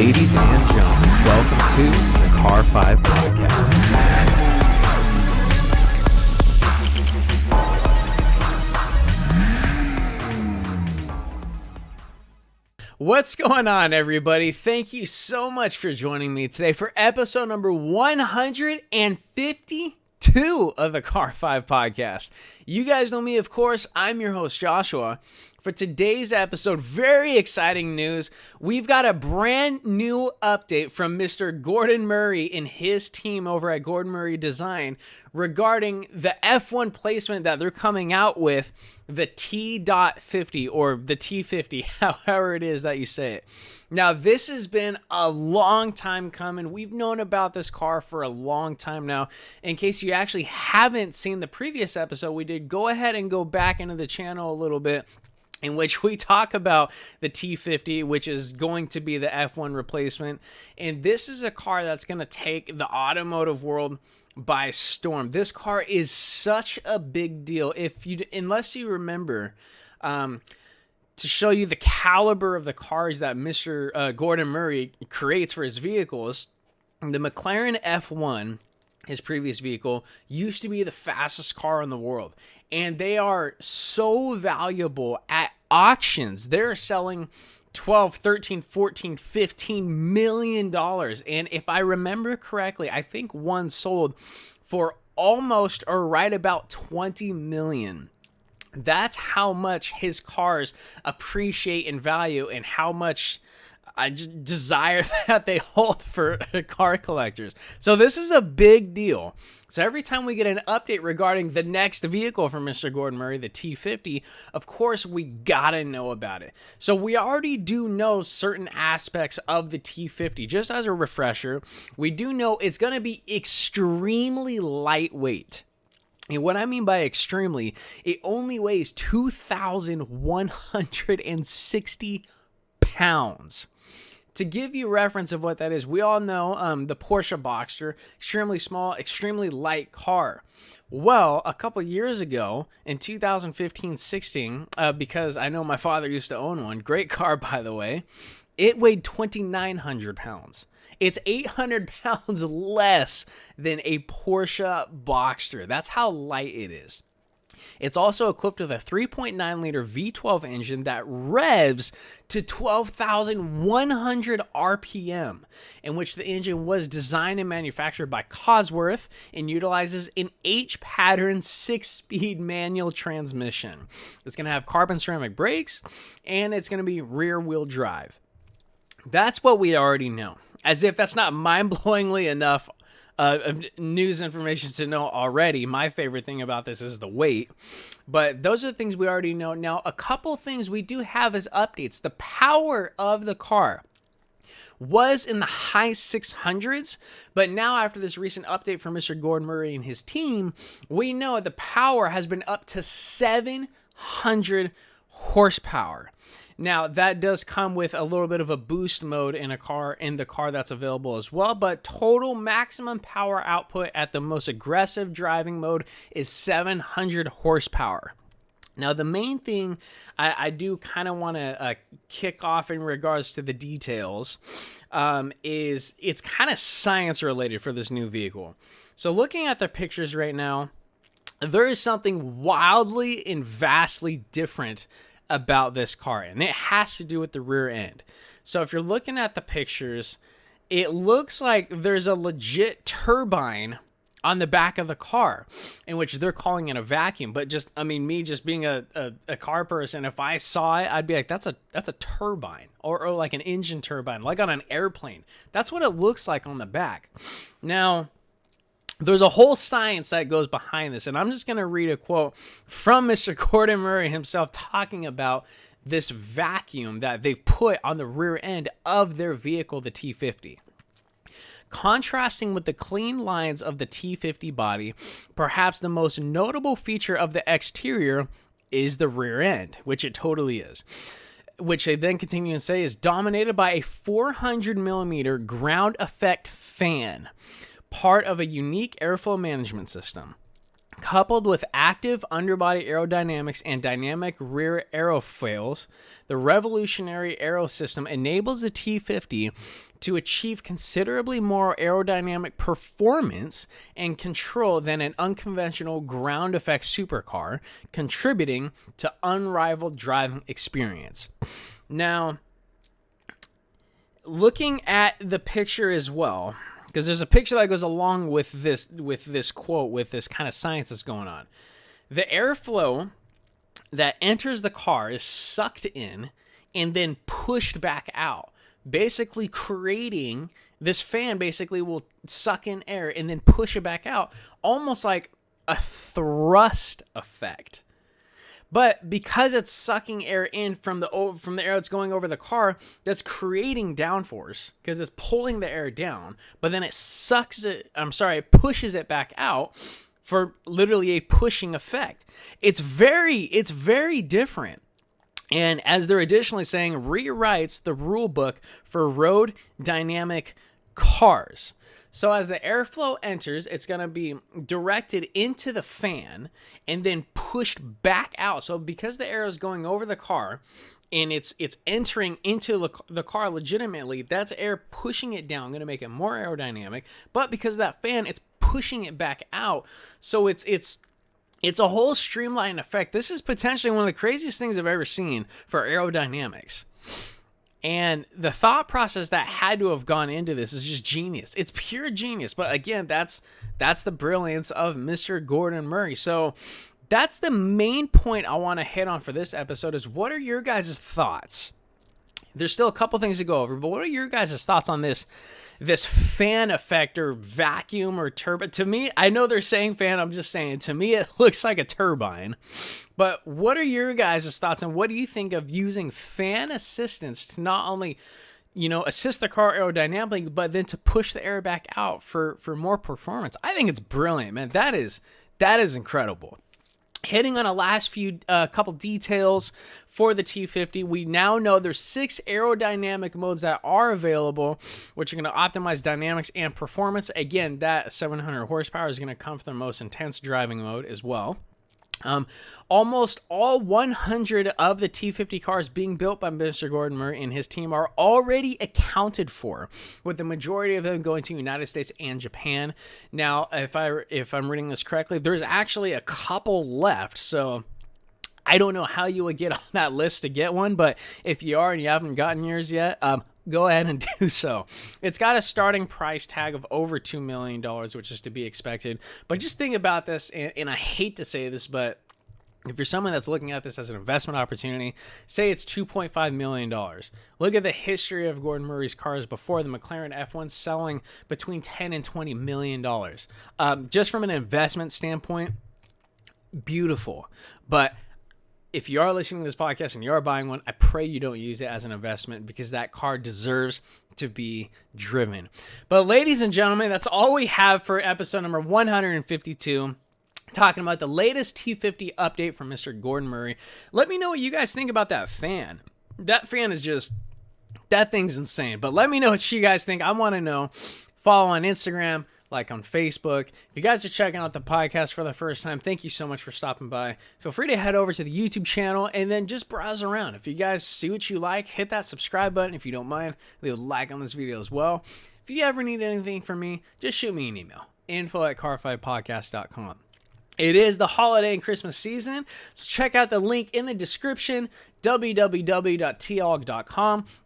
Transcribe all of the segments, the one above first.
Ladies and gentlemen, welcome to the Car 5 Podcast. What's going on, everybody? Thank you so much for joining me today for episode number 152 of the Car 5 Podcast. You guys know me, of course. I'm your host, Joshua. For today's episode, very exciting news. We've got a brand new update from Mr. Gordon Murray and his team over at Gordon Murray Design regarding the F1 placement that they're coming out with, the T.50 or the T.50, however it is that you say it. Now, this has been a long time coming. We've known about this car for a long time now. In case you actually haven't seen the previous episode we did, go ahead and go back into the channel a little bit, in which we talk about the T.50, which is going to be the F1 replacement. And this is a car that's going to take the automotive world by storm. This car is such a big deal. Unless you remember, to show you the caliber of the cars that Mr. Gordon Murray creates for his vehicles, the McLaren F1, his previous vehicle, used to be the fastest car in the world. And they are so valuable at auctions. They're selling 12, 13, 14, 15 million dollars. And if I remember correctly, I think one sold for almost or right about 20 million. That's how much his cars appreciate in value and how much I just desire that they hold for car collectors. So this is a big deal. So every time we get an update regarding the next vehicle from Mr. Gordon Murray, the T.50, of course, we gotta know about it. So we already do know certain aspects of the T.50. Just as a refresher, we do know it's gonna be extremely lightweight. And what I mean by extremely, it only weighs 2,160 pounds. To give you reference of what that is, we all know the Porsche Boxster, extremely small, extremely light car. Well, a couple years ago, in 2015-16, because I know my father used to own one, great car by the way, it weighed 2,900 pounds. It's 800 pounds less than a Porsche Boxster. That's how light it is. It's also equipped with a 3.9-liter V12 engine that revs to 12,100 RPM, in which the engine was designed and manufactured by Cosworth and utilizes an H-pattern 6-speed manual transmission. It's going to have carbon ceramic brakes, and it's going to be rear-wheel drive. That's what we already know. As if that's not mind-blowingly enough news information to know already. My favorite thing about this is the weight, but those are the things we already know. Now, a couple things we do have as updates. The power of the car was in the high 600s, but now after this recent update from Mr. Gordon Murray and his team, we know the power has been up to 700 horsepower. Now, that does come with a little bit of a boost mode in the car that's available as well, but total maximum power output at the most aggressive driving mode is 700 horsepower. Now, the main thing I do kind of want to kick off in regards to the details is it's kind of science related for this new vehicle. So looking at the pictures right now, there is something wildly and vastly different about this car, and it has to do with the rear end. So if you're looking at the pictures, it looks like there's a legit turbine on the back of the car, in which they're calling it a vacuum. But me just being a car person, if I saw it, I'd be like, that's a turbine, or like an engine turbine, like on an airplane. That's what it looks like on the back. Now, there's a whole science that goes behind this, and I'm just going to read a quote from Mr. Gordon Murray himself talking about this vacuum that they've put on the rear end of their vehicle, the T.50. Contrasting with the clean lines of the T.50 body, perhaps the most notable feature of the exterior is the rear end, which it totally is. Which they then continue to say is dominated by a 400 millimeter ground effect fan, part of a unique airflow management system. Coupled with active underbody aerodynamics and dynamic rear aerofoils, the revolutionary aero system enables the T.50 to achieve considerably more aerodynamic performance and control than an unconventional ground effect supercar, contributing to unrivaled driving experience. Now, looking at the picture as well, because there's a picture that goes along with this quote, with this kind of science that's going on. The airflow that enters the car is sucked in and then pushed back out, basically creating this fan. Basically will suck in air and then push it back out, almost like a thrust effect. But because it's sucking air in from the air that's going over the car, that's creating downforce because it's pulling the air down. But then it pushes it back out for literally a pushing effect. It's very different. And as they're additionally saying, rewrites the rule book for road dynamic cars. So as the airflow enters, it's going to be directed into the fan and then pushed back out. So because the air is going over the car and it's entering into the car legitimately, that's air pushing it down, going to make it more aerodynamic. But because of that fan, it's pushing it back out. So it's a whole streamlined effect. This is potentially one of the craziest things I've ever seen for aerodynamics. And the thought process that had to have gone into this is just genius. It's pure genius. But again, that's the brilliance of Mr. Gordon Murray. So that's the main point I want to hit on for this episode is, what are your guys' thoughts? There's still a couple things to go over, but what are your guys' thoughts on this fan effect or vacuum or turbine? To me, I know they're saying fan, I'm just saying, to me it looks like a turbine. But what are your guys' thoughts, and what do you think of using fan assistance to not only, assist the car aerodynamically, but then to push the air back out for more performance? I think it's brilliant, man. That is incredible. Hitting on a last few couple details for the T.50, we now know there's 6 aerodynamic modes that are available, which are going to optimize dynamics and performance. Again, that 700 horsepower is going to come from the most intense driving mode as well. Almost all 100 of the T.50 cars being built by Mr. Gordon Murray and his team are already accounted for, with the majority of them going to the United States and Japan. Now, if I'm reading this correctly, there's actually a couple left, so I don't know how you would get on that list to get one, but if you are and you haven't gotten yours yet, go ahead and do so. It's got a starting price tag of over $2 million, which is to be expected. But just think about this, and I hate to say this, but if you're someone that's looking at this as an investment opportunity, say it's $2.5 million. Look at the history of Gordon Murray's cars before the McLaren F1 selling between $10 and $20 million. Just from an investment standpoint, beautiful. But if you are listening to this podcast and you are buying one, I pray you don't use it as an investment, because that car deserves to be driven. But ladies and gentlemen, that's all we have for episode number 152. Talking about the latest T.50 update from Mr. Gordon Murray. Let me know what you guys think about that fan. That fan is that thing's insane. But let me know what you guys think. I want to know. Follow on Instagram, like on Facebook. If you guys are checking out the podcast for the first time, thank you so much for stopping by. Feel free to head over to the YouTube channel and then just browse around. If you guys see what you like, hit that subscribe button. If you don't mind, leave a like on this video as well. If you ever need anything from me, just shoot me an email. info@car5podcast.com. It is the holiday and Christmas season, so check out the link in the description, www.tog.com,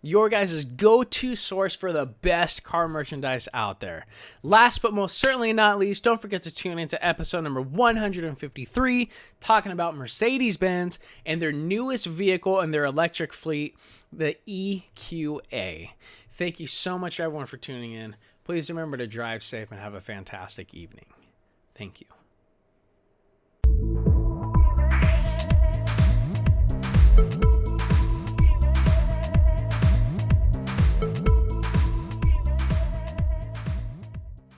your guys' go-to source for the best car merchandise out there. Last but most certainly not least, don't forget to tune into episode number 153, talking about Mercedes-Benz and their newest vehicle in their electric fleet, the EQA. Thank you so much, everyone, for tuning in. Please remember to drive safe and have a fantastic evening. Thank you.